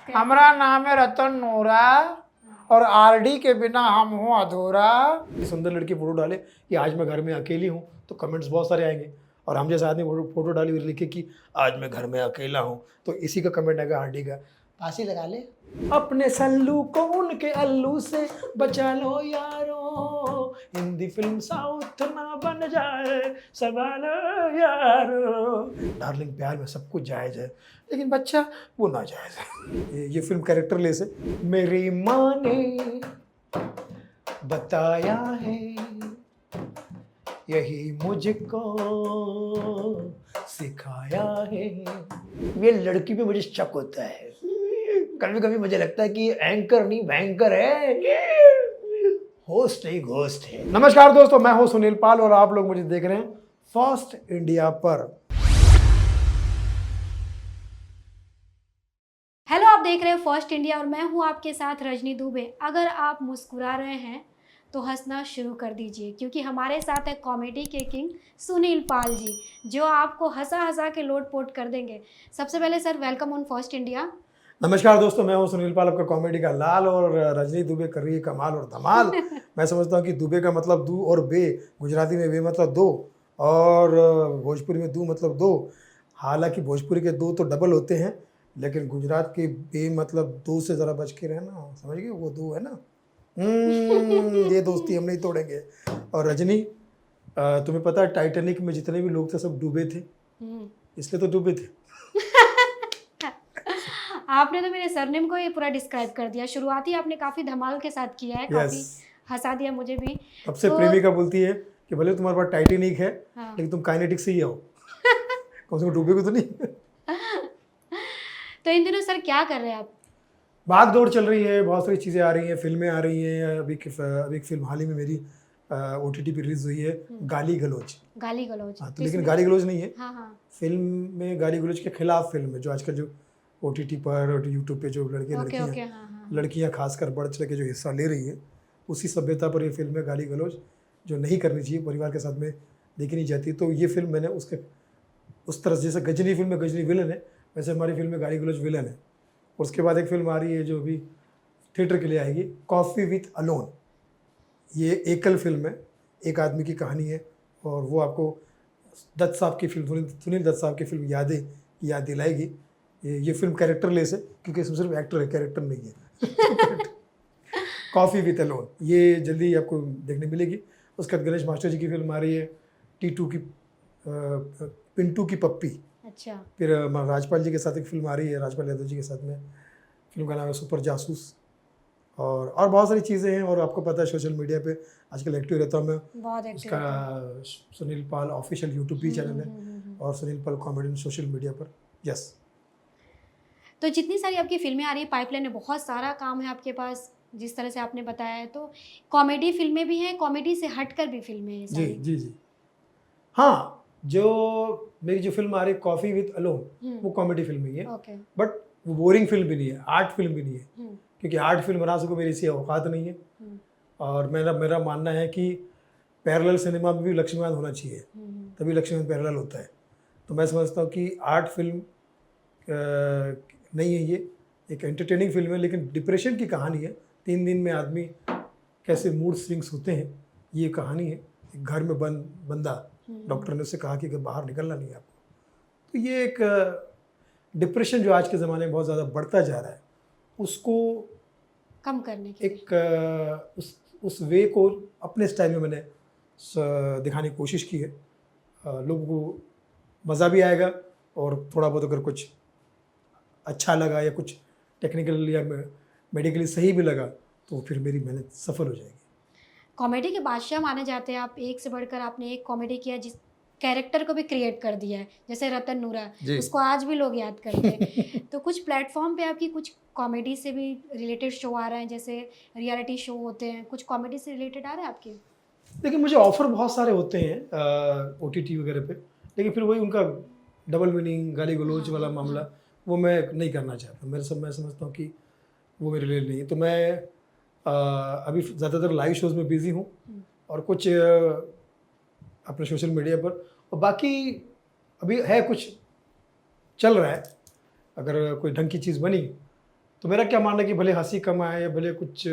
हमारा नाम है रतन नोरा और आरडी के बिना हम हूँ अधूरा। ये सुंदर लड़की फोटो डाले कि आज मैं घर में अकेली हूँ तो कमेंट्स बहुत सारे आएंगे, और हम जैसे आदमी फोटो डाली हुई लिखे कि आज मैं घर में अकेला हूँ तो इसी का कमेंट आएगा आरडी का, फांसी लगा ले। अपने सल्लू को उनके अल्लू से बचा लो यारो, हिंदी फिल्म साउथ ना बन जाए सवालो यारो। डार्लिंग प्यार में सब कुछ जायज़ है लेकिन बच्चा वो ना जायज़ है। ये फिल्म कैरेक्टर लेस है। मेरी माँ ने बताया है यही मुझको सिखाया है। ये लड़की पे मुझे शक होता है, कभी कभी मुझे लगता है कि एंकर नहीं भयंकर है, होस्ट नहीं घोस्ट है। नमस्कार दोस्तों, मैं हूं सुनील पाल और आप लोग मुझे देख रहे हैं फर्स्ट इंडिया पर। हेलो, आप देख रहे हैं फर्स्ट इंडिया और मैं हूं आपके साथ रजनी दुबे। अगर आप मुस्कुरा रहे हैं तो हंसना शुरू कर दीजिए, क्योंकि हमारे साथ है कॉमेडी के किंग सुनील पाल जी, जो आपको हंसा हंसा के लोट पोट कर देंगे। सबसे पहले sir, welcome on first India. नमस्कार दोस्तों, मैं हूं सुनील पाल, आपका कॉमेडी का लाल, और रजनी दुबे कर रही है कमाल और धमाल। मैं समझता हूं कि दुबे का मतलब दू और बे, गुजराती में बे मतलब दो और भोजपुरी में दू मतलब दो। हालांकि भोजपुरी के दो तो डबल होते हैं, लेकिन गुजरात के बे मतलब दो से ज़रा बच के रहना, समझ गए, वो दो है ना। ये दोस्ती हम नहीं तोड़ेंगे। और रजनी, तुम्हें पता है टाइटैनिक में जितने भी लोग थे सब डूबे थे, इसलिए तो डूबे थे। आपने तो मेरे सरनेम को ये पूरा डिस्क्राइब कर दिया। शुरुआती आपने काफ़ी धमाल के साथ किया है, काफ़ी हंसा दिया मुझे भी। तब से प्रेमिका बोलती है कि भले तुम्हारे पास टाइटैनिक है, हाँ। लेकिन तुम काइनेटिक से ही आओ। कम से कम डूबे को तो नहीं। तो इन दिनों सर क्या कर रहे हैं आप? भाग दौड़ चल रही है, बहुत सारी चीज़ें आ रही हैं, फिल्में आ रही हैं। अभी एक फिल्म हाल ही में मेरी OTT पे रिलीज हुई है, गाली गलौज। गाली गलौज? हाँ, तो लेकिन गाली गलौज नहीं है। हाँ हाँ। फिल्म में गाली गलौज के खिलाफ फिल्म है, जो आजकल जो OTT पर और यूट्यूब पे जो लड़कियाँ खासकर बढ़ चढ़ के जो हिस्सा ले रही है, उसी सभ्यता पर ये फिल्म है गाली गलौज, जो नहीं करनी चाहिए, परिवार के साथ में देखी नहीं जाती। तो ये फिल्म मैंने उसके उस तरह, जैसे गजनी फिल्म में गजनी विलन है, वैसे हमारी फिल्म में गाली गलौज विलन है। उसके बाद एक फिल्म आ रही है जो अभी थिएटर के लिए आएगी, कॉफ़ी विथ अलोन। ये एकल फिल्म है, एक आदमी की कहानी है, और वो आपको दत्त साहब की फिल्म, सुनील दत्त साहब की फिल्म याद दिलाएगी। ये फिल्म कैरेक्टर लेस है, क्योंकि इसमें सिर्फ एक्टर है, कैरेक्टर नहीं है। कॉफ़ी विथ अलोन ये जल्दी आपको देखने मिलेगी। उसके बाद गणेश मास्टर जी की फिल्म आ रही है, T2 की पिंटू की पप्पी। अच्छा। फिर राजपाल जी के साथ एक फिल्म आ रही है, राजपाल यादव जी के साथ में। फिल्म का नाम है सुपर जासूस, और बहुत सारी चीज़ें हैं। और आपको पता है सोशल मीडिया पे आजकल एक्टिव रहता हूँ मैं, बहुत एक्टिव उसका सुनील पाल ऑफिशियल यूट्यूब भी चैनल है, और सुनील पाल कॉमेडी सोशल मीडिया पर। यस। तो जितनी सारी आपकी फिल्में आ रही है, पाइपलाइन में बहुत सारा काम है आपके पास, जिस तरह से आपने बताया है। तो कॉमेडी फिल्में भी हैं, कॉमेडी से हटकर भी फिल्में हैं जी जी जी। हाँ, जो मेरी जो फिल्म आ रही है कॉफ़ी विथ अलोन, वो कॉमेडी फिल्म ही है, बट वो बोरिंग फिल्म भी नहीं है, आर्ट फिल्म भी नहीं है, क्योंकि आर्ट फिल्म बना सको मेरी इसी औकात नहीं है। और मेरा मानना है कि पैरेलल सिनेमा में भी लक्ष्मीकांत होना चाहिए, तभी लक्ष्मीकांत पैरेलल होता है। तो मैं समझता हूँ कि आर्ट फिल्म नहीं है, ये एक एंटरटेनिंग फिल्म है, लेकिन डिप्रेशन की कहानी है। 3 दिन में आदमी कैसे मूड स्विंग्स होते हैं, ये कहानी है। एक घर में बंदा, डॉक्टर ने उससे कहा कि बाहर निकलना नहीं है आपको। तो ये एक डिप्रेशन जो आज के ज़माने में बहुत ज़्यादा बढ़ता जा रहा है, उसको कम करने के एक उस वे को अपने स्टाइल में मैंने दिखाने की कोशिश की है। लोगों को मज़ा भी आएगा, और थोड़ा बहुत अगर कुछ अच्छा लगा या कुछ टेक्निकल या मेडिकली सही भी लगा, तो फिर मेरी मेहनत सफल हो जाएगी। कॉमेडी के बादशाह माने जाते हैं आप, एक से बढ़कर आपने एक कॉमेडी किया, जिस कैरेक्टर को भी क्रिएट कर दिया है, जैसे रतन नूरा, उसको आज भी लोग याद करते हैं। तो कुछ प्लेटफॉर्म पे आपकी कुछ कॉमेडी से भी रिलेटेड शो आ रहे हैं, जैसे रियलिटी शो होते हैं, कुछ कॉमेडी से रिलेटेड आ रहे हैं आपके? देखिए, मुझे ऑफ़र बहुत सारे होते हैं OTT वगैरह पे, लेकिन फिर वही उनका डबल मीनिंग, गाली गलौज वाला मामला, वो मैं नहीं करना चाहता। मैं समझता हूँ कि वो मेरे लिए नहीं है। तो मैं अभी ज़्यादातर लाइव शोज़ में बिज़ी हूँ, और कुछ अपने सोशल मीडिया पर, और बाकी अभी है कुछ चल रहा है। अगर कोई ढंग की चीज़ बनी तो मेरा क्या मानना है कि भले हंसी कम आए या भले कुछ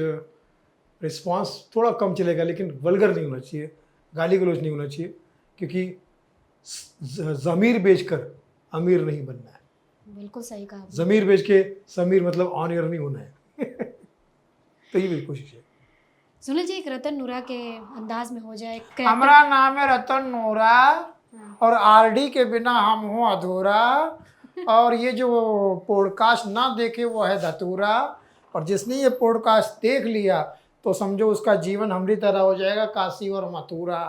रिस्पांस थोड़ा कम चलेगा, लेकिन वल्गर नहीं होना चाहिए, गाली गलौज नहीं होना चाहिए, क्योंकि ज़मीर बेचकर अमीर नहीं बनना है। बिल्कुल सही कहा आपने। ज़मीर बेच के समीर मतलब ऑन एयर नहीं होना है। तो ये मेरी कोशिश है। सुनील जी, एक रतन नूरा के अंदाज में हो जाए। हमारा नाम है रतन नूरा और आरडी के बिना हम हूँ अधूरा, और ये जो पॉडकास्ट ना देखे वो है धतूरा, और जिसने ये पॉडकास्ट देख लिया तो समझो उसका जीवन हमारी तरह हो जाएगा, काशी और मथुरा।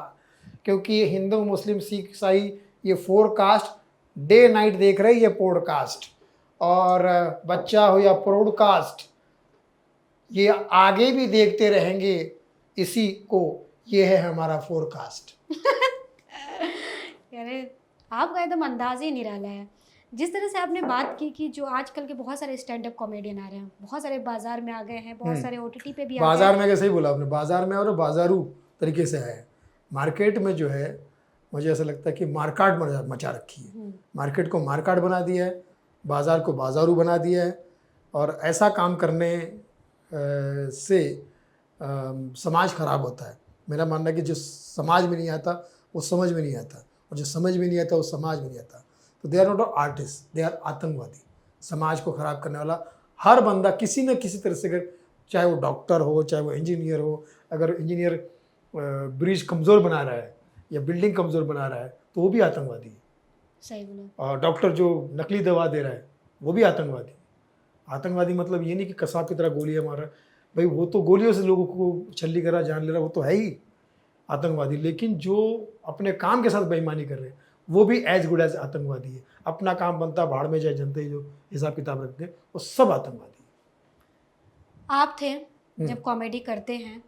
क्योंकि ये हिंदू मुस्लिम सिख ईसाई ये फोरकास्ट डे नाइट देख रहे हैं ये पॉडकास्ट, और बच्चा हो या पॉडकास्ट ये आगे भी देखते रहेंगे इसी को। ये है हमारा फोरकास्ट। अरे आपका एकदम अंदाज ही निराला है। जिस तरह से आपने बात की कि जो आजकल के बहुत सारे स्टैंड अप कॉमेडियन आ रहे हैं, बहुत सारे बाजार में आ गए हैं, बहुत सारे ओटीटी पे भी आ गए बाजार में, कैसे ही बोला आपने, बाजार में और बाजारू तरीके से आया है। मार्केट में जो है मुझे ऐसा लगता है कि मार्काट मचा रखी है। मार्केट को मार्काट बना दिया है, बाजार को बाजारू बना दिया है, और ऐसा काम करने से समाज खराब होता है। मेरा मानना है कि जो समाज में नहीं आता वो समझ में नहीं आता, और जो समझ में नहीं आता वो समाज में नहीं आता। तो they are not artist, they are आतंकवादी। समाज को ख़राब करने वाला हर बंदा किसी न किसी तरह से, अगर चाहे वो डॉक्टर हो, चाहे वो इंजीनियर हो, अगर इंजीनियर ब्रिज कमज़ोर बना रहा है या बिल्डिंग कमज़ोर बना रहा है तो वो भी आतंकवादी है। सही बोला। और डॉक्टर जो नकली दवा दे रहा है वो भी आतंकवादी। आतंकवादी मतलब ये नहीं कि कसाब की तरह गोलियां मार रहा है, भाई वो तो गोलियों से लोगों को छल्ली करा, जान ले रहा, वो तो है ही आतंकवादी। लेकिन जो अपने काम के साथ बेईमानी कर रहे हैं वो भी एज गुड एज आतंकवादी है। अपना काम बनता भाड़ में जाए, जनता ही जो हिसाब किताब रखते हैं वो सब आतंकवादी है। आप थे जब कॉमेडी करते हैं,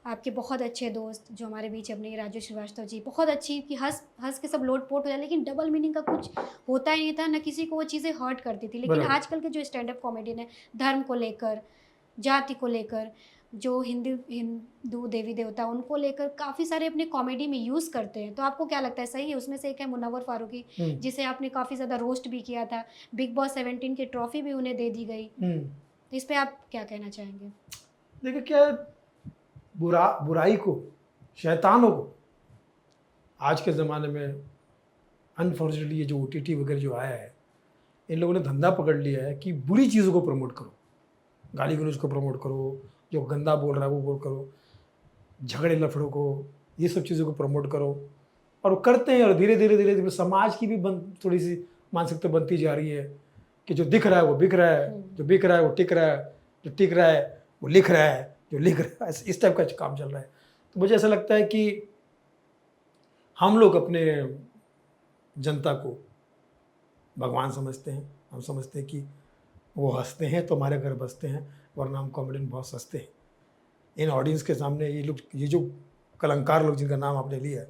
आपके बहुत अच्छे दोस्त जो हमारे बीच अपने राजू श्रीवास्तव जी, बहुत अच्छी कि हंस के सब लोटपोट हो जाए, लेकिन डबल मीनिंग का कुछ होता ही नहीं था, न किसी को वो चीज़ें हर्ट करती थी। लेकिन आजकल के जो स्टैंड अप कॉमेडियन है, धर्म को लेकर, जाति को लेकर, जो हिंदू देवी देवता उनको लेकर काफ़ी सारे अपने कॉमेडी में यूज़ करते हैं। तो आपको क्या लगता है सही है? उसमें से एक है मुनव्वर फारूकी, जिसे आपने काफ़ी ज़्यादा रोस्ट भी किया था, बिग बॉस 17 की ट्रॉफी भी उन्हें दे दी गई। तो इस पर आप क्या कहना चाहेंगे? देखिए, क्या बुराई को, शैतानों को आज के ज़माने में अनफॉर्चुनेटली ये जो OTT वगैरह जो आया है, इन लोगों ने धंधा पकड़ लिया है कि बुरी चीज़ों को प्रमोट करो, गाली गलौज को प्रमोट करो, जो गंदा बोल रहा है वो करो, झगड़े लफड़ों को, ये सब चीज़ों को प्रमोट करो, और वो करते हैं। और धीरे धीरे समाज की भी थोड़ी सी मानसिकता बनती जा रही है कि जो दिख रहा है वो बिक रहा है, जो बिक रहा है वो टिक रहा है, जो टिक रहा है वो लिख रहा है, जो लिख रहा है, इस टाइप का काम चल रहा है। तो मुझे ऐसा लगता है कि हम लोग अपने जनता को भगवान समझते हैं। हम समझते हैं कि वो हंसते हैं तो हमारे घर बसते हैं, वरना हम कॉमेडियन बहुत सस्ते हैं। इन ऑडियंस के सामने ये लोग, ये जो कलंकार लोग जिनका नाम आपने लिया है,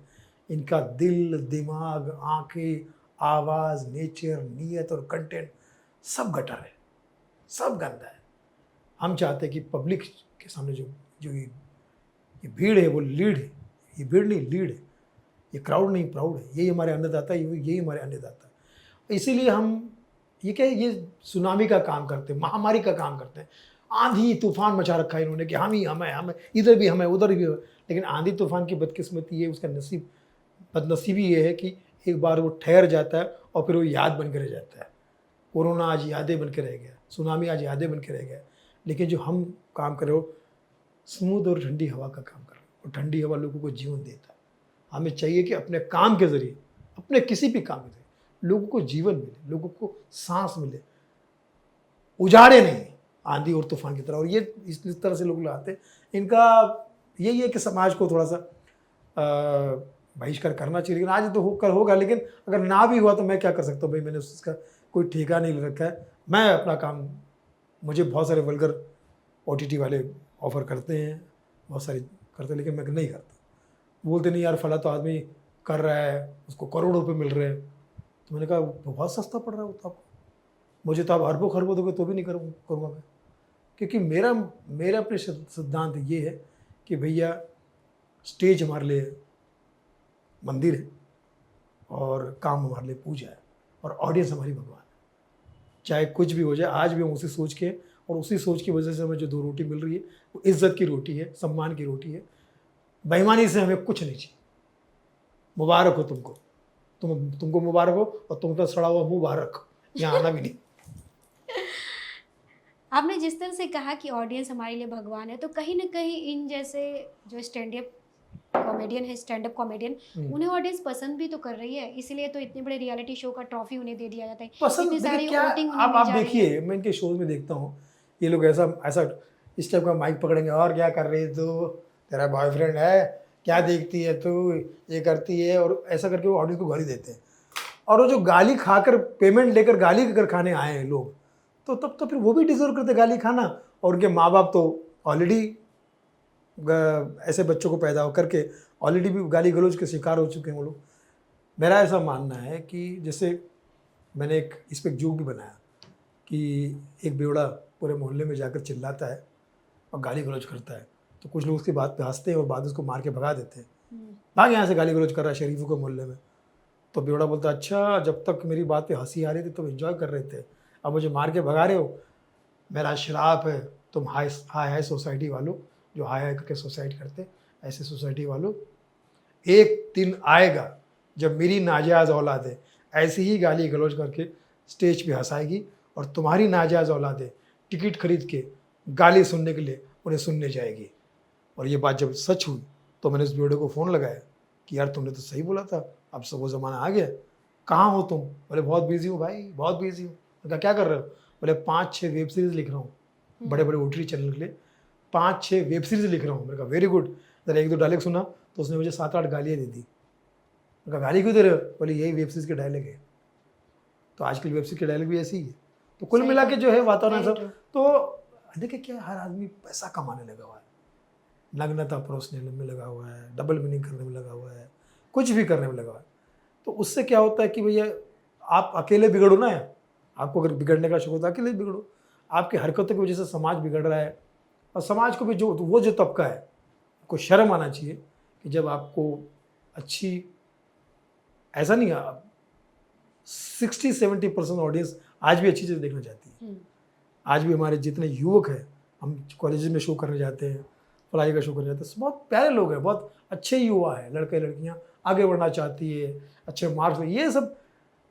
इनका दिल, दिमाग, आंखें, आवाज़, नेचर, नीयत और कंटेंट सब गटर है, सब गंदा है। हम चाहते हैं कि पब्लिक के सामने जो ये भीड़ है वो लीड है। ये भीड़ नहीं, लीड है। ये क्राउड नहीं, प्राउड है। यही हमारे अन्नदाता है, यही हमारे अन्नदाता है। इसीलिए हम ये सुनामी का काम करते हैं, महामारी का काम करते हैं। आंधी तूफान मचा रखा है इन्होंने कि हमें इधर भी हमें, उधर भी हमें। लेकिन आंधी तूफान की बदकिस्मती ये, उसका नसीब, बदनसीबी ये है कि एक बार वो ठहर जाता है और फिर वो याद बन के रह जाता है। कोरोना आज यादें बन के रह गया, सुनामी आज यादें बन के रह गया। लेकिन जो हम काम कर रहे हो, स्मूथ और ठंडी हवा का काम कर रहे हो, और ठंडी हवा लोगों को जीवन देता है। हमें चाहिए कि अपने काम के ज़रिए, अपने किसी भी काम के ज़रिए लोगों को जीवन मिले, लोगों को सांस मिले, उजाड़े नहीं आंधी और तूफान की तरह। और ये इस तरह से लोग लाते हैं। इनका यही है कि समाज को थोड़ा सा बहिष्कार करना चाहिए। लेकिन आज तो होगा, लेकिन अगर ना भी हुआ तो मैं क्या कर सकता हूँ भाई, मैंने उसका कोई ठेका नहीं ले रखा है। मैं अपना काम, मुझे बहुत सारे वल्गर OTT वाले ऑफ़र करते हैं, बहुत सारे करते हैं, लेकिन मैं नहीं करता। बोलते नहीं यार फला तो आदमी कर रहा है, उसको करोड़ों रुपए मिल रहे हैं। तो मैंने कहा वो बहुत सस्ता पड़ रहा है वो तो आपको, मुझे तो आप अरबों खरबों दोगे तो भी नहीं करूँगा मैं। क्योंकि मेरा अपने सिद्धांत ये है कि भैया स्टेज हमारे लिए मंदिर है और काम हमारे लिए पूजा है, और ऑडियंस हमारी भगवान है। चाहे कुछ भी हो जाए, आज भी हम उसी सोच के और उसी सोच की वजह से हमें जो 2 रोटी मिल रही है वो इज्जत की रोटी है, सम्मान की रोटी है। बेईमानी से हमें कुछ नहीं चाहिए। मुबारक हो तुमको, तुमको मुबारक हो, और तुम तो सड़ा हुआ मुबारक, यहाँ आना भी नहीं। आपने जिस तरह से कहा कि ऑडियंस हमारे लिए भगवान है, तो कहीं ना कहीं इन जैसे जो स्टैंड अप कॉमेडियन, उन्हें ऑडियंस पसंद भी तो कर रही है, इसीलिए तो इतने बड़े रियलिटी शो का ट्रॉफी उन्हें दे दिया जाता है। पसंद इतनी सारी क्या, वोटिंग उन्हें आप मिल जा रही है। देखिए, मैं इनके शोज में देखता हूँ, ये लोग ऐसा ऐसा इस टाइप का माइक पकड़ेंगे, और क्या कर रही है तू, तेरा बॉयफ्रेंड है, क्या देखती है तू, ये करती है, और ऐसा करके वो ऑडियंस को गाली देते हैं। और वो जो गाली खाकर, पेमेंट लेकर गाली अगर खाने आए हैं लोग, तो तब तो फिर वो भी डिजर्व करते गाली खाना। और उनके माँ बाप तो ऑलरेडी ऐसे बच्चों को पैदा करके ऑलरेडी भी गाली गलौज के शिकार हो चुके हैं वो लोग। मेरा ऐसा मानना है कि जैसे मैंने इस पर एक जोक भी बनाया कि एक बेवड़ा पूरे मोहल्ले में जाकर चिल्लाता है और गाली गलौज करता है, तो कुछ लोग उसकी बात पे हंसते हैं और बाद उसको मार के भगा देते हैं, भाग यहाँ से, गाली गलौज कर रहा है शरीफों के मोहल्ले में। तो बेवड़ा बोलता है, अच्छा जब तक मेरी बात पे हंसी आ रही थी तो एंजॉय कर रहे थे, अब मुझे मार के भगा रहे हो, मेरा श्राप है तुम हाई सोसाइटी वालों, जो हाई करके सोसाइट करते, ऐसे सोसाइटी वालों, एक दिन आएगा जब मेरी नाजायज़ औलादें ऐसी ही गाली गलौज करके स्टेज पे हंसाएगी और तुम्हारी नाजायज़ औलादें टिकट खरीद के गाली सुनने के लिए उन्हें सुनने जाएगी। और ये बात जब सच हुई तो मैंने उस वीडियो को फ़ोन लगाया कि यार तुमने तो सही बोला था, अब सब वो ज़माना आ गया, कहाँ हो तुम? बोले बहुत बिजी हूँ भाई, बहुत बिजी हूँ। कहा क्या कर रहे हो? बोले 5-6 वेब सीरीज़ लिख रहा हूँ, बड़े बड़े OTT चैनल के लिए 5-6 वेब सीरीज़ लिख रहा हूँ। मैंने कहा वेरी गुड। जरा 1-2 डायलॉग सुना तो उसने मुझे 7-8 गालियाँ दे दी। मैंने कहा गाली क्यों दे रहे हो? बोले यही वेब सीरीज़ के डायलॉग है। तो आजकल वेब सीरीज़ के डायलॉग भी ऐसी ही है। तो कुल मिला के जो है वातावरण सब, तो देखिए क्या हर आदमी पैसा कमाने लगा हुआ है, नग्नता परोसने में लगा हुआ है, डबल मीनिंग करने में लगा हुआ है, कुछ भी करने में लगा हुआ है। तो उससे क्या होता है कि भैया आप अकेले बिगड़ो ना, आपको अगर बिगड़ने का शौक होता है अकेले बिगड़ो। आपकी हरकतों की वजह से समाज बिगड़ रहा है, और समाज को भी जो तबका है को शर्म आना चाहिए कि जब आपको अच्छी, ऐसा नहीं, 60-70% ऑडियंस आज भी अच्छी चीज़ देखना चाहती है। आज भी हमारे जितने युवक हैं, हम कॉलेज में शो करने जाते हैं, पढ़ाई का शो करने जाते हैं, बहुत प्यारे लोग हैं, बहुत अच्छे युवा हैं, लड़के लड़कियां आगे बढ़ना चाहती है, अच्छे मार्क्स। ये सब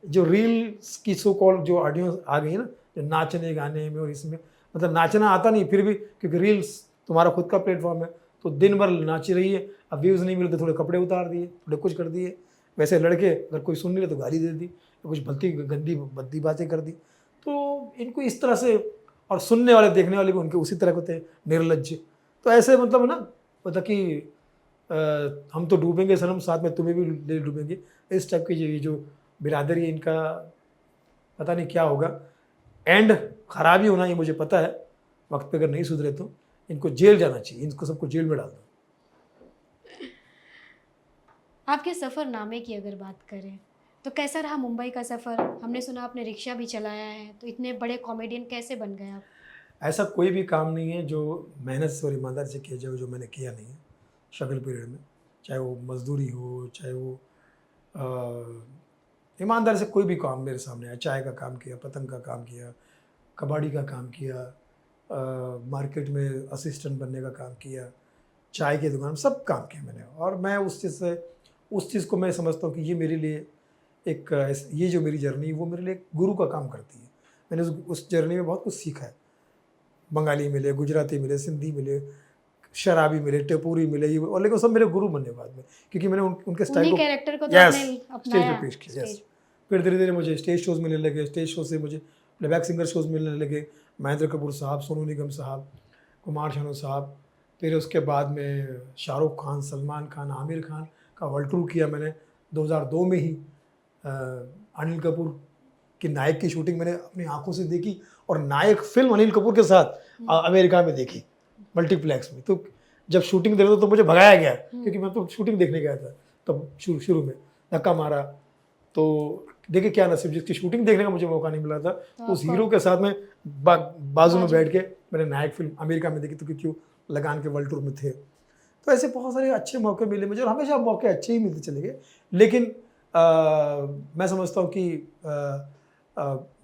जो रील्स की सो कॉल जो ऑडियंस आ गई है ना, जो नाचने गाने में और इसमें, मतलब नाचना आता नहीं फिर भी, क्योंकि रील्स तुम्हारा खुद का प्लेटफॉर्म है, तो दिन भर नाच रही है, अब व्यूज़ नहीं मिले तो थोड़े कपड़े उतार दिए, थोड़े कुछ कर दिए। वैसे लड़के अगर कोई सुन नहीं रहे तो गाली दे दी, कुछ गंदी भद्दी बातें कर दी। तो इनको इस तरह से, और सुनने वाले देखने वाले भी उनके उसी तरह के होते हैं, निर्लज्ज। तो ऐसे मतलब ना, मतलब कि हम तो डूबेंगे सनम, साथ में तुम्हें भी ले डूबेंगे, इस टाइप की ये जो बिरादरी है इनका, पता नहीं क्या होगा, एंड खराब ही होना, ये मुझे पता है। वक्त पे अगर नहीं सुधरे तो इनको जेल जाना चाहिए, इनको सबको जेल में डाल दो। आपके सफ़रनामे की अगर बात करें तो कैसा रहा मुंबई का सफ़र? हमने सुना आपने रिक्शा भी चलाया है, तो इतने बड़े कॉमेडियन कैसे बन गए आप? ऐसा कोई भी काम नहीं है जो मेहनत से और ईमानदारी से किया जाए, जो मैंने किया नहीं है स्ट्रगल पीरियड में। चाहे वो मजदूरी हो, चाहे वो ईमानदारी से कोई भी काम मेरे सामने आया। चाय का काम किया, पतंग का काम किया, कबाड़ी का काम किया, मार्केट में असिस्टेंट बनने का काम किया, चाय की दुकान, सब काम किया मैंने। और मैं उस चीज़ को मैं समझता हूँ कि ये मेरे लिए ये जो मेरी जर्नी है वो मेरे लिए एक गुरु का काम करती है। मैंने उस जर्नी में बहुत कुछ सीखा है। बंगाली मिले, गुजराती मिले, सिंधी मिले, शराबी मिले, टपोरी मिले, ये, और लेकिन सब मेरे गुरु बनने बाद में, क्योंकि मैंने उनके स्टाइल को, कैरेक्टर को तो आपने स्टेज पे पेश किया। फिर धीरे धीरे मुझे स्टेज शोज़ मिलने लगे, स्टेज शो से मुझे प्लेबैक सिंगर शोज़ मिलने लगे, महेंद्र कपूर साहब, सोनू निगम साहब, कुमार शानू साहब। फिर उसके बाद में शाहरुख खान, सलमान खान, आमिर खान का वर्ल्ड टूर किया मैंने 2002 में ही। अनिल कपूर की नायक की शूटिंग मैंने अपनी आंखों से देखी, और नायक फिल्म अनिल कपूर के साथ अमेरिका में देखी, मल्टीप्लेक्स में। तो जब शूटिंग देख रहे तो मुझे भगाया गया, क्योंकि मैं तो शूटिंग देखने गया था तब शुरू में, धक्का मारा। तो देखिए क्या नसीब, जिसकी शूटिंग देखने का मुझे मौका नहीं मिला था, तो उस हीरो के साथ में बाजू में बैठ के मैंने नायक फिल्म अमेरिका में देखी, तो क्योंकि लगान के वर्ल्ड टूर में थे। तो ऐसे बहुत सारे अच्छे मौके मिले मुझे, और हमेशा मौके अच्छे ही मिलते चले गए। लेकिन मैं समझता हूँ कि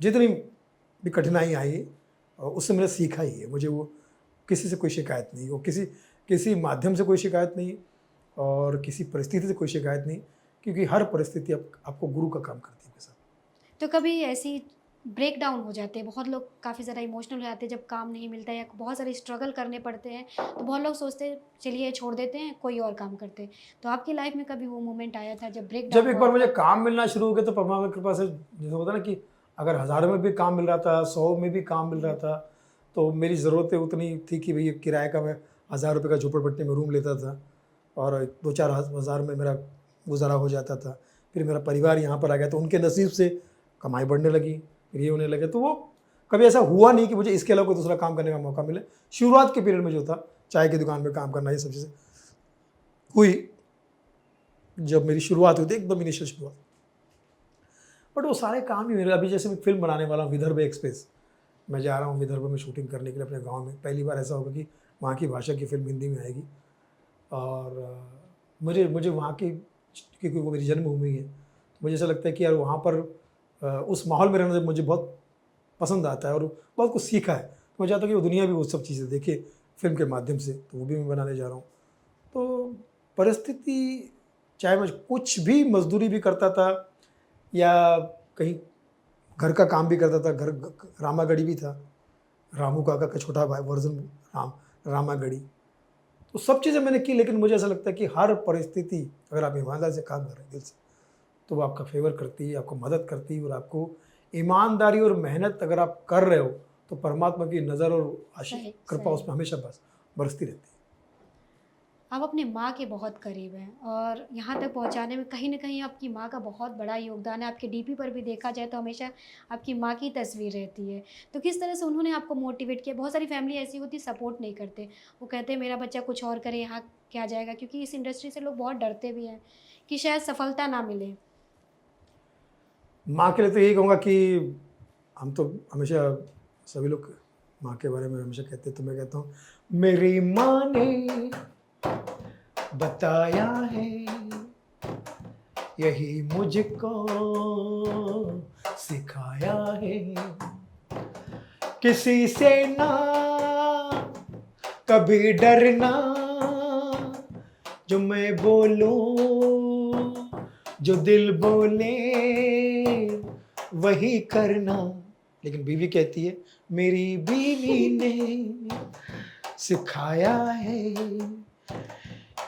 जितनी भी कठिनाई आई और उससे मैंने सीखा ही है। मुझे वो किसी से कोई शिकायत नहीं, वो किसी माध्यम से कोई शिकायत नहीं और किसी परिस्थिति से कोई शिकायत नहीं, क्योंकि हर परिस्थिति आपको गुरु का काम करती है मेरे साथ। तो कभी ऐसी ब्रेक डाउन हो जाते हैं, बहुत लोग काफ़ी ज़्यादा इमोशनल हो जाते हैं जब काम नहीं मिलता है या बहुत सारे स्ट्रगल करने पड़ते हैं, तो बहुत लोग सोचते हैं चलिए छोड़ देते हैं, कोई और काम करते हैं। तो आपकी लाइफ में कभी वो मोमेंट आया था जब ब्रेक जब एक बार मुझे काम मिलना शुरू हो गया तो परमात्मा की कृपा से जैसे होता ना कि अगर 1000 में भी काम मिल रहा था, 100 में भी काम मिल रहा था, तो मेरी ज़रूरतें उतनी थी कि भई किराए का मैं 1000 रुपये का झोपड़पट्टी में रूम लेता था और 2-4 हज़ार में मेरा गुजारा हो जाता था। फिर मेरा परिवार यहाँ पर आ गया तो उनके नसीब से कमाई बढ़ने लगी, फिर ये होने लगे। तो वो कभी ऐसा हुआ नहीं कि मुझे इसके अलावा कोई दूसरा काम करने का मौका मिले। शुरुआत के पीरियड में जो था चाय की दुकान में काम करना, ये सब चीज़ें हुई जब मेरी शुरुआत हुई थी, एकदम इनिशियल शुरुआत। बट वो सारे काम ही मेरे, अभी जैसे मैं फिल्म बनाने वाला हूँ विदर्भ एक्सप्रेस, मैं जा रहा हूँ विदर्भ में शूटिंग करने के लिए अपने गांव में। पहली बार ऐसा होगा कि वहाँ की भाषा की फिल्म हिंदी में आएगी और मुझे वहाँ की, क्योंकि वो मेरी जन्मभूमि है, तो मुझे ऐसा लगता है कि यार वहाँ पर उस माहौल में रहना मुझे बहुत पसंद आता है और बहुत कुछ सीखा है। तो मैं चाहता हूँ कि वो दुनिया भी वो सब चीज़ें देखे फिल्म के माध्यम से, तो वो भी मैं बनाने जा रहा हूँ। तो परिस्थिति, चाहे मैं कुछ भी मजदूरी भी करता था या कहीं घर का काम भी करता था, घर रामागढ़ी भी था, रामू काका का छोटा भाई वर्जन रामागढ़ी, तो सब चीज़ें मैंने की। लेकिन मुझे ऐसा लगता है कि हर परिस्थिति अगर आप ईमानदारी से काम कर रहे हैं दिल से, तो वो आपका फेवर करती है, आपको मदद करती है। और आपको ईमानदारी और मेहनत अगर आप कर रहे हो तो परमात्मा की नज़र और कृपा उसमें हमेशा बस बरसती रहती है। आप अपनी माँ के बहुत करीब हैं और यहाँ तक पहुँचाने में कहीं ना कहीं आपकी माँ का बहुत बड़ा योगदान है। आपके डीपी पर भी देखा जाए तो हमेशा आपकी माँ की तस्वीर रहती है। तो किस तरह से उन्होंने आपको मोटिवेट किया? बहुत सारी फैमिली ऐसी होती सपोर्ट नहीं करते, वो कहते हैं मेरा बच्चा कुछ और करे, यहाँ क्या जाएगा, क्योंकि इस इंडस्ट्री से लोग बहुत डरते भी हैं कि शायद सफलता ना मिले। माँ के लिए तो यही कहूँगा कि हम तो हमेशा सभी लोग माँ के बारे में हमेशा कहते हैं, तो मैं कहता हूँ मेरी माँ ने बताया है यही मुझको सिखाया है, किसी से ना कभी डरना, जो मैं बोलूं जो दिल बोले वही करना। लेकिन बीवी कहती है मेरी बीवी ने सिखाया है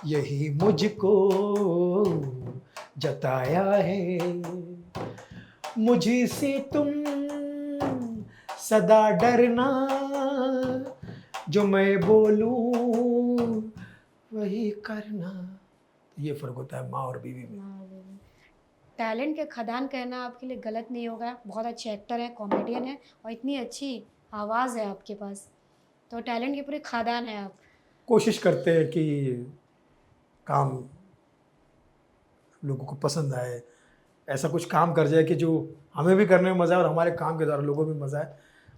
यही मुझको जताया है, मुझी से तुम सदा डरना, जो मैं बोलूं वही करना। ये फर्क होता है माँ और बीवी में। टैलेंट के खदान कहना आपके लिए गलत नहीं होगा। बहुत अच्छे एक्टर हैं, कॉमेडियन हैं और इतनी अच्छी आवाज़ है आपके पास, तो टैलेंट के पूरे खदान है आप। कोशिश करते हैं कि काम लोगों को पसंद आए, ऐसा कुछ काम कर जाए कि जो हमें भी करने में मज़ा आए और हमारे काम के द्वारा लोगों में मज़ा आए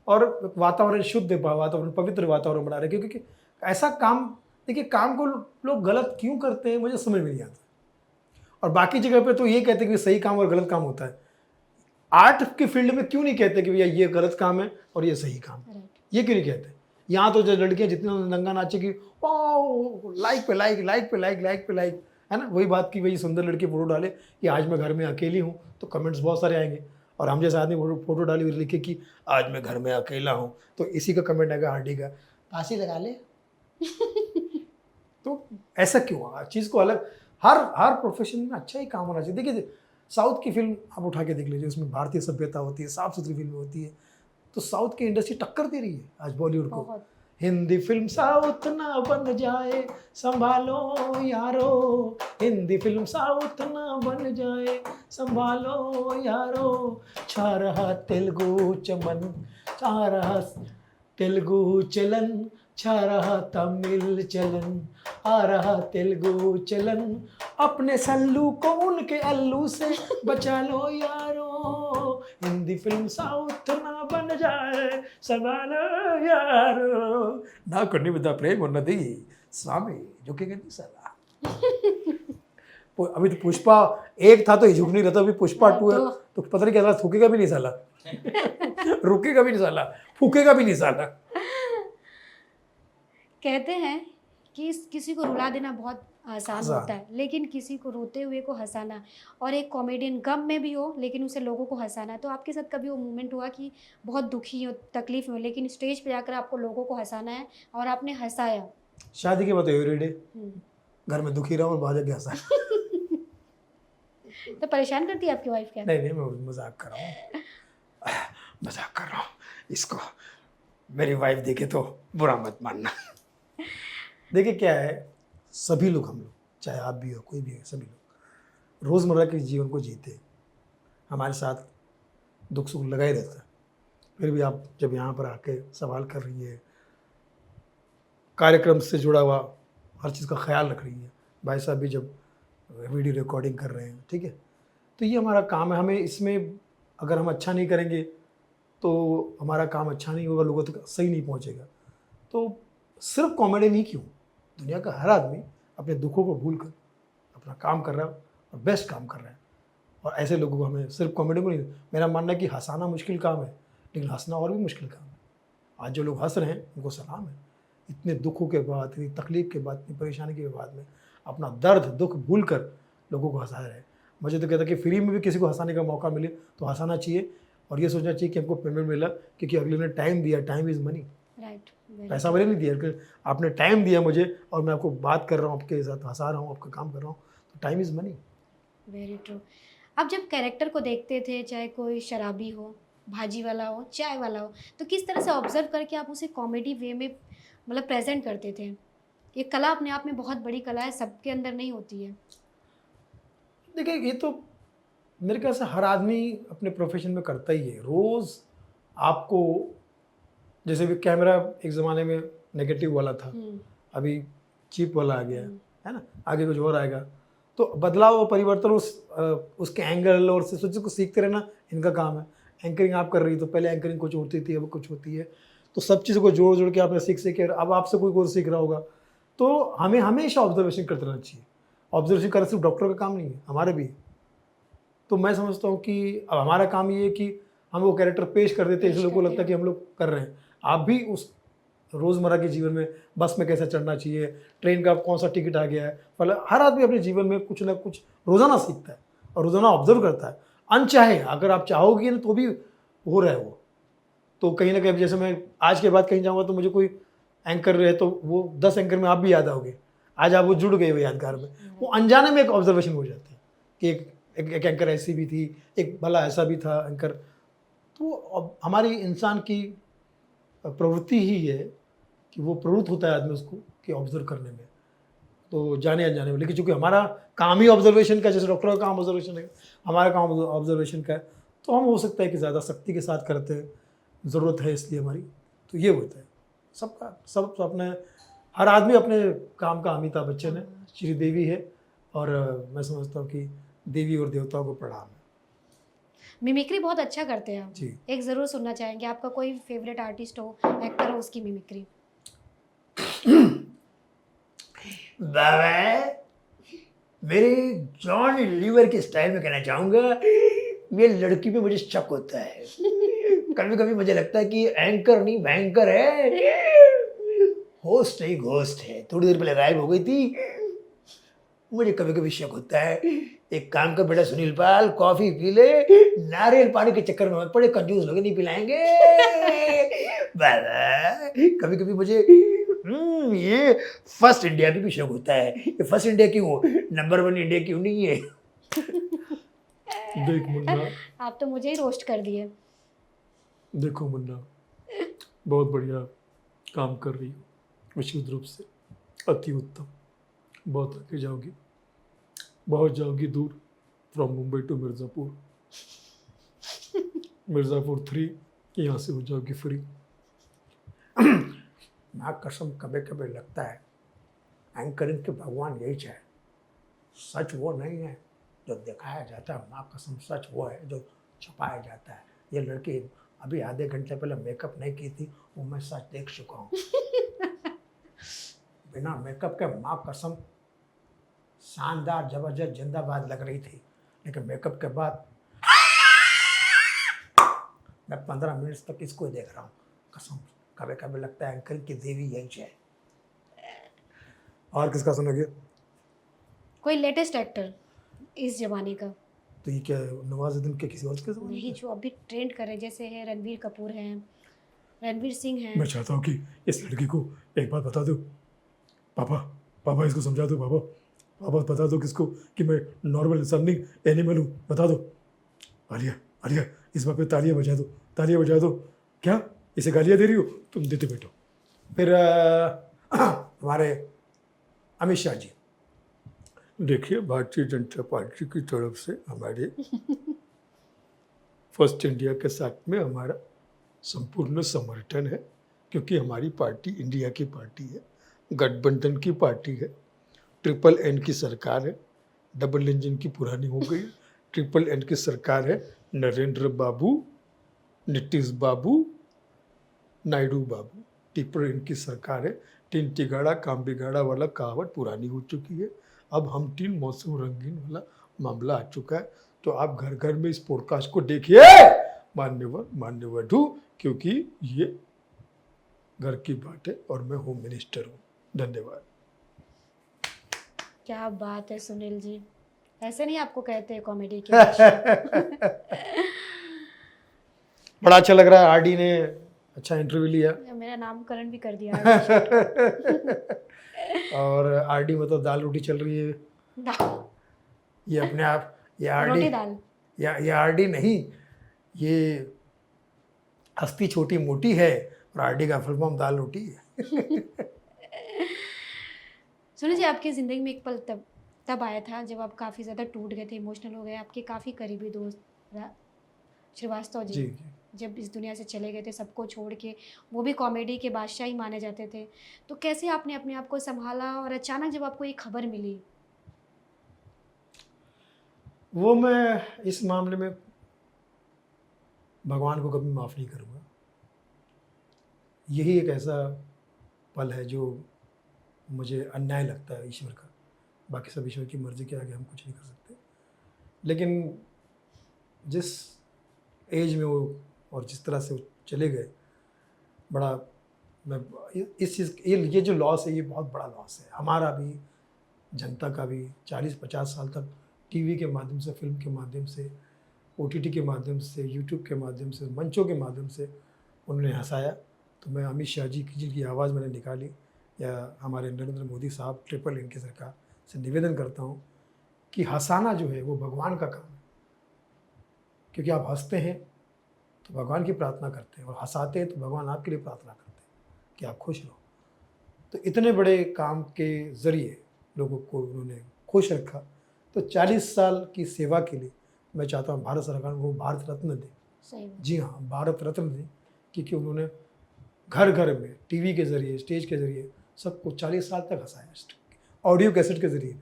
और वातावरण शुद्ध वातावरण, पवित्र वातावरण बना रहे। क्योंकि ऐसा काम, देखिए काम को लोग गलत क्यों करते हैं मुझे समझ में नहीं आता। और बाकी जगह पे तो ये कहते हैं कि सही काम और गलत काम होता है, आर्ट की फील्ड में क्यों नहीं कहते कि भैया ये गलत काम है और ये सही काम है? ये क्यों नहीं कहते? यहाँ तो जो लड़कियाँ जितना नंगा नाचेगी, लाइक पे लाइक, लाइक पे लाइक, लाइक पे लाइक, है ना। वही बात की वही सुंदर लड़की फोटो डाले कि आज मैं घर में अकेली हूँ, तो कमेंट्स बहुत सारे आएंगे। और हम जैसे आदमी फोटो डाली हुई लिखे कि आज मैं घर में अकेला हूँ, तो इसी का कमेंट आएगा हार्डी का फांसी लगा ले। तो ऐसा क्यों? चीज़ को अलग, हर प्रोफेशन में अच्छा ही काम होना चाहिए। देखिए साउथ की फिल्म आप उठा के देख लीजिए, उसमें भारतीय सभ्यता होती है, साफ सुथरी फिल्म होती है, तो साउथ की इंडस्ट्री टक्कर दे रही है आज बॉलीवुड को। हिंदी फिल्म साउथ ना बन जाए संभालो यारो, हिंदी फिल्म साउथ ना बन जाए संभालो यारो, छा रहा तेलुगु चमन, छा रहा तेलुगु चलन, छा रहा तमिल चलन, आ रहा तेलुगु चलन, अपने सल्लू को उनके अल्लू से बचा लो यारो, हिंदी फिल्म साउथ ना बन जाए संभालो यारो, ना करनी विदा प्रेम और नदी स्वामी झुकेगा नहीं साला। अभी तो पुष्पा 1 था तो झुक नहीं रहा था, अभी पुष्पा 2 है तो पता नहीं क्या थूकेगा भी नहीं साला। रुकेगा भी नहीं साला, फूकेगा भी नहीं साला। कहते हैं कि किसी को रुला देना बहुत आसान आसान। होता है, लेकिन किसी को रोते हुए को हंसाना, और एक कॉमेडियन गम में भी हो लेकिन उसे लोगों को हंसाना। तो आपके साथ कभी वो मोमेंट हुआ कि बहुत दुखी हो, तकलीफ में हो, लेकिन स्टेज पे जाकर आपको लोगों को हंसाना है और आपने हंसाया? शादी के बाद एवरीडे हम्म। घर में दुखी रहा और बाहर जाके हंसा। तो परेशान करती है आपकी वाइफ क्या? नहीं मैं मजाक कर रहा हूँ, मजाक कर रहा हूँ। इसको मेरी वाइफ देखे तो बुरा मत मानना। देखिए क्या है, सभी लोग, हम लोग, चाहे आप भी हो, कोई भी हो, सभी लोग रोज़मर्रा के जीवन को जीते हैं। हमारे साथ दुख सुख लगा ही रहता है। फिर भी आप जब यहाँ पर आके सवाल कर रही है, कार्यक्रम से जुड़ा हुआ हर चीज़ का ख्याल रख रही है, भाई साहब भी जब वीडियो रिकॉर्डिंग कर रहे हैं, ठीक है, तो ये हमारा काम है। हमें इसमें अगर हम अच्छा नहीं करेंगे तो हमारा काम अच्छा नहीं होगा, लोगों तक सही नहीं पहुँचेगा। तो सिर्फ कॉमेडी नहीं, क्यों, दुनिया का हर आदमी अपने दुखों को भूल कर अपना काम कर रहा है और बेस्ट काम कर रहा है। और ऐसे लोगों को हमें सिर्फ कॉमेडी को नहीं, मेरा मानना है कि हंसाना मुश्किल काम है, लेकिन हंसना और भी मुश्किल काम है। आज जो लोग हंस रहे हैं उनको सलाम है। इतने दुखों के बाद, इतनी तकलीफ के बाद, इतनी परेशानी के बाद में अपना दर्द दुख भूल कर लोगों को हंसा रहे हैं। मुझे तो कहता कि फ्री में भी किसी को हंसाने का मौका मिले तो हंसाना चाहिए, और ये सोचना चाहिए कि हमको पेमेंट मिला क्योंकि अगले ने टाइम दिया। Time is money. राइट। पैसा मैंने नहीं दिया, आपने टाइम दिया मुझे और मैं आपको बात कर रहा हूँ, आपके साथ हंसा रहा हूँ, आपका काम कर रहा हूँ, तो time is money. Very true. आप जब कैरेक्टर को देखते थे, चाहे कोई शराबी हो, भाजी वाला हो, चाय वाला हो, तो किस तरह से ऑब्जर्व करके आप उसे कॉमेडी वे में मतलब प्रेजेंट करते थे? ये कला अपने आप में बहुत बड़ी कला है, सबके अंदर नहीं होती है। देखिए ये तो मेरे ख्याल से हर आदमी अपने प्रोफेशन में करता ही है। रोज़ आपको, जैसे भी कैमरा एक ज़माने में नेगेटिव वाला था, अभी चीप वाला आ गया है ना, आगे कुछ और आएगा। तो बदलाव और परिवर्तन उसके एंगल और से सोचिए, कुछ सीखते रहना इनका काम है। एंकरिंग आप कर रही तो पहले एंकरिंग कुछ होती थी, अब कुछ होती है, तो सब चीज़ों को जोड़ जोड़ के आपने सीख के अब आपसे कोई सीख रहा होगा। तो हमें हमेशा ऑब्जर्वेशन करते रहना चाहिए। ऑब्जर्वेशन करना सिर्फ डॉक्टर का काम नहीं है, हमारे भी। तो मैं समझता हूँ कि अब हमारा काम ये है कि हम वो कैरेक्टर पेश कर देते हैं, इसलिए लोगों को लगता है कि हम लोग कर रहे हैं। आप भी उस रोज़मर्रा के जीवन में बस में कैसे चढ़ना चाहिए, ट्रेन का कौन सा टिकट आ गया है, मतलब हर आदमी अपने जीवन में कुछ ना कुछ रोज़ाना सीखता है और रोज़ाना ऑब्जर्व करता है। अनचाहे अगर आप चाहोगे ना तो भी हो रहा है वो। तो कहीं ना कहीं जैसे मैं आज के बाद कहीं जाऊँगा तो मुझे कोई एंकर रहे तो वो 10 एंकर में आप भी याद आओगे, आज आप वो जुड़ गए हो यादगार में। वो अनजाने में एक ऑब्जर्वेशन हो जाती है कि एक एंकर ऐसी भी थी, एक भला ऐसा भी था एंकर। तो हमारी इंसान की प्रवृत्ति ही है कि वो प्रवृत्त होता है आदमी उसको कि ऑब्जर्व करने में, तो जाने अनजाने में। लेकिन चूंकि हमारा काम ही ऑब्जर्वेशन का, जैसे डॉक्टर का काम ऑब्जर्वेशन है, हमारा काम ऑब्जर्वेशन का है, तो हम हो सकता है कि ज़्यादा सख्ती के साथ करते हैं, ज़रूरत है इसलिए हमारी। तो ये होता है सबका, सब अपने, हर आदमी अपने काम का अमिताभ बच्चन है, श्रीदेवी है, और मैं समझता हूँ कि देवी और देवताओं को प्रणाम है। मिमिक्री बहुत अच्छा करते हैं आप जी। एक ज़रूर सुनना चाहेंगे, आपका कोई फेवरेट आर्टिस्ट हो, एक्टर हो, उसकी मिमिक्री? बाबा, मेरे जॉन लीवर के स्टाइल में कहना चाहूँगा, ये लड़की पे मुझे शक होता है। कभी कभी मुझे लगता है कि एंकर नहीं भयंकर है, होस्ट नहीं घोस्ट है। थोड़ी देर पहले गायब हो गई थी, मुझे कभी कभी शक होता है। एक काम कर बेटा सुनील पाल, कॉफी पी ले, नारियल पानी के चक्कर में मत पड़े, कंजूस लोग नहीं पिलाएंगे। बाबा, कभी कभी मुझे ये फर्स्ट इंडिया पे भी शौक होता है। ये फर्स्ट इंडिया क्यों, नंबर 1 इंडिया क्यों नहीं है? देख मुन्ना, आप तो मुझे ही रोस्ट कर दिए। देखो मुन्ना, बहुत बढ़िया काम कर रही हो, निश्चित रूप से अति उत्तम। बहुत आगे जाओगी, बहुत जाओगी दूर, फ्रॉम मुंबई टू मिर्ज़ापुर, मिर्ज़ापुर 3, यहाँ से हो जाओगी फ्री। माँ कसम, कभी कभी लगता है एंकरिंग के भगवान यही चाहे, सच वो नहीं है जो दिखाया जाता है, माँ कसम सच वो है जो छुपाया जाता है। ये लड़की अभी आधे घंटे पहले मेकअप नहीं की थी, वो मैं सच देख चुका हूँ। बिना मेकअप के माँ कसम शानदार जबरदस्त जिंदाबाद लग रही थी, लेकिन मेकअप के बाद मैं 15 मिनट तक इसको देख रहा हूँ, कसम। कभी कभी लगता है अंकल की देवी यही है। और किसका सुनोगे? कोई लेटेस्ट एक्टर इस जमाने का? तो ये क्या नवाजुद्दीन के किसी और के सुनोगे? नहीं, जो अभी ट्रेंड कर रहे, जैसे है रणवीर कपूर हैं, रणवीर सिंह हैं। मैं चाहता हूँ कि इस लड़की को एक बात बता दो, पापा पापा इसको समझा दो, पापा पापा बता दो किसको कि मैं नॉर्मल इंसान नहीं, एनिमल हूँ, बता दो। आलिया आलिया इस बात पे तालियां बजा दो, तालियां बजा दो। क्या इसे गालियाँ दे रही हो? तुम देते बैठो। फिर हमारे अमित शाह जी, देखिए, भारतीय जनता पार्टी की तरफ से हमारे फर्स्ट इंडिया के साथ में हमारा संपूर्ण समर्थन है, क्योंकि हमारी पार्टी इंडिया की पार्टी है, गठबंधन की पार्टी है, ट्रिपल एन की सरकार है, डबल इंजन की पुरानी हो गई, ट्रिपल एन की सरकार है, नरेंद्र बाबू, नीतीश बाबू, नायडू बाबू, ट्रिपल एन की सरकार है। तीन तिगाड़ा काम बिगाड़ा वाला कहावत पुरानी हो चुकी है, अब हम तीन मौसम रंगीन वाला मामला आ चुका है। तो आप घर घर में इस पॉडकास्ट को देखिए मान्यवर मान्यवधु, क्योंकि ये घर की बात है और मैं होम मिनिस्टर हूँ। धन्यवाद। क्या बात है सुनील जी, ऐसे नहीं आपको कहते हैं कॉमेडी के बादशाह। बड़ा अच्छा लग रहा है, आरडी ने अच्छा इंटरव्यू लिया। मेरा नामकरण भी कर दिया। और आरडी में तो दाल रोटी चल रही है ये अपने आप। ये आरडी रोटी दाल, ये आरडी नहीं, ये हस्ती छोटी मोटी है और आरडी का फुल फॉर्म दाल रोटी है। सुनिए जी, आपकी ज़िंदगी में एक पल तब आया था जब आप काफ़ी ज़्यादा टूट गए थे, इमोशनल हो गए। आपके काफ़ी करीबी दोस्त श्रीवास्तव जी जब इस दुनिया से चले गए थे, सबको छोड़ के, वो भी कॉमेडी के बादशाह ही माने जाते थे, तो कैसे आपने अपने आप को संभाला? और अचानक जब आपको ये खबर मिली? वो मैं इस मामले में भगवान को कभी माफ़ नहीं करूँगा। यही एक ऐसा पल है जो मुझे अन्याय लगता है ईश्वर का। बाकी सब ईश्वर की मर्ज़ी के आगे हम कुछ नहीं कर सकते। लेकिन जिस एज में वो और जिस तरह से वो चले गए, बड़ा मैं इस चीज़ ये जो लॉस है, ये बहुत बड़ा लॉस है हमारा भी, जनता का भी। 40-50 साल तक टीवी के माध्यम से, फिल्म के माध्यम से, OTT के माध्यम से, यूट्यूब के माध्यम से, मंचों के माध्यम से उन्होंने हंसाया। तो मैं अमित शाह जी की जिनकी आवाज़ मैंने निकाली, या हमारे नरेंद्र मोदी साहब ट्रिपल एन की सरकार से निवेदन करता हूँ कि हंसाना जो है वो भगवान का काम है। क्योंकि आप हंसते हैं तो भगवान की प्रार्थना करते हैं, और हंसाते हैं तो भगवान आपके लिए प्रार्थना करते हैं कि आप खुश रहो। तो इतने बड़े काम के ज़रिए लोगों को उन्होंने खुश रखा। तो 40 साल की सेवा के लिए मैं चाहता हूँ भारत सरकार को भारत रत्न दे। सही। जी हाँ, भारत रत्न दे, क्योंकि उन्होंने घर घर में टीवी के ज़रिए, स्टेज के ज़रिए सबको 40 साल तक हंसाया, ऑडियो कैसेट के ज़रिए भी।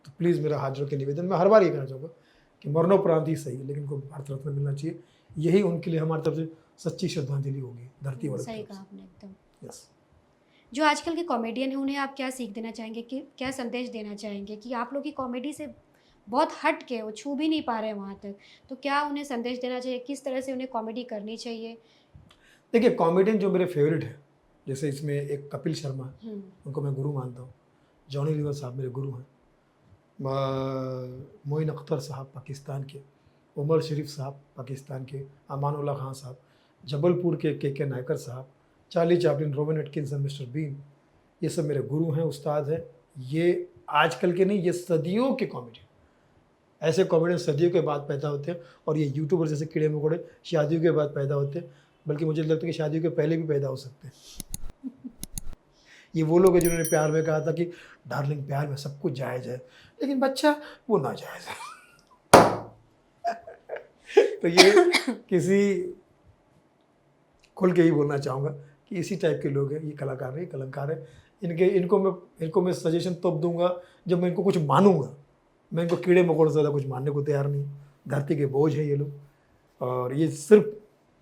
तो प्लीज़ मेरा हाथ जोड़ के निवेदन, मैं हर बार ये कहना चाहूँगा कि मरणोपरांत ही सही, लेकिन उनको भारत रत्न मिलना चाहिए। यही उनके लिए हमारी तरफ से सच्ची श्रद्धांजलि होगी धरती वाले। सही कहा आपने एकदम। यस। जो आजकल के कॉमेडियन हैं, उन्हें आप क्या सीख देना चाहेंगे, कि क्या संदेश देना चाहेंगे कि आप लोग की कॉमेडी से बहुत हट के वो छू भी नहीं पा रहे हैं वहाँ तक, तो क्या उन्हें संदेश देना चाहिए, किस तरह से उन्हें कॉमेडी करनी चाहिए? देखिए, कॉमेडियन जो मेरे फेवरेट है, जैसे इसमें एक कपिल शर्मा है, उनको मैं गुरु मानता हूँ। जॉनी लीवर साहब मेरे गुरु हैं। मोइन अख्तर साहब पाकिस्तान के, उमर शरीफ साहब पाकिस्तान के, अमानुल्लाह खान साहब, जबलपुर के के नायकर साहब, Charlie Chaplin, Rowan Atkinson, mister Bean, ये सब मेरे गुरु हैं, उस्ताद हैं। ये आजकल के नहीं, ये सदियों के कॉमेडियन। ऐसे कॉमेडियन सदियों के बाद पैदा होते हैं, और ये यूट्यूबर जैसे कीड़े मकोड़े शादियों के बाद पैदा होते हैं। बल्कि मुझे लगता है कि शादियों के पहले भी पैदा हो सकते हैं। ये वो लोग हैं जिन्होंने प्यार में कहा था कि डार्लिंग, प्यार में सब कुछ जायज़ है, लेकिन बच्चा वो नाजायज़ है। तो ये किसी खुल के ही बोलना चाहूँगा कि इसी टाइप के लोग हैं, ये कलाकार हैं, कलंकार हैं। इनको मैं सजेशन तब दूंगा जब मैं इनको कुछ मानूंगा। मैं इनको कीड़े मकोड़े से ज़्यादा कुछ मानने को तैयार नहीं। धरती के बोझ है ये लोग, और ये सिर्फ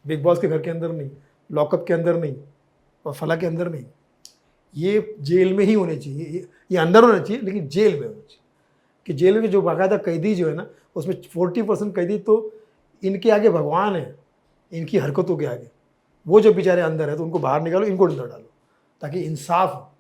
बिग बॉस के घर के अंदर नहीं, लॉकअप के अंदर नहीं, और फला के अंदर नहीं, ये जेल में ही होने चाहिए। ये अंदर होना चाहिए, लेकिन जेल में होना चाहिए। कि जेल में जो बाकायदा कैदी जो है ना, उसमें 40% कैदी तो इनके आगे भगवान है। इनकी हरकतों के आगे। वो जब बेचारे अंदर है तो उनको बाहर निकालो, इनको अंदर डालो, ताकि इंसाफ हो।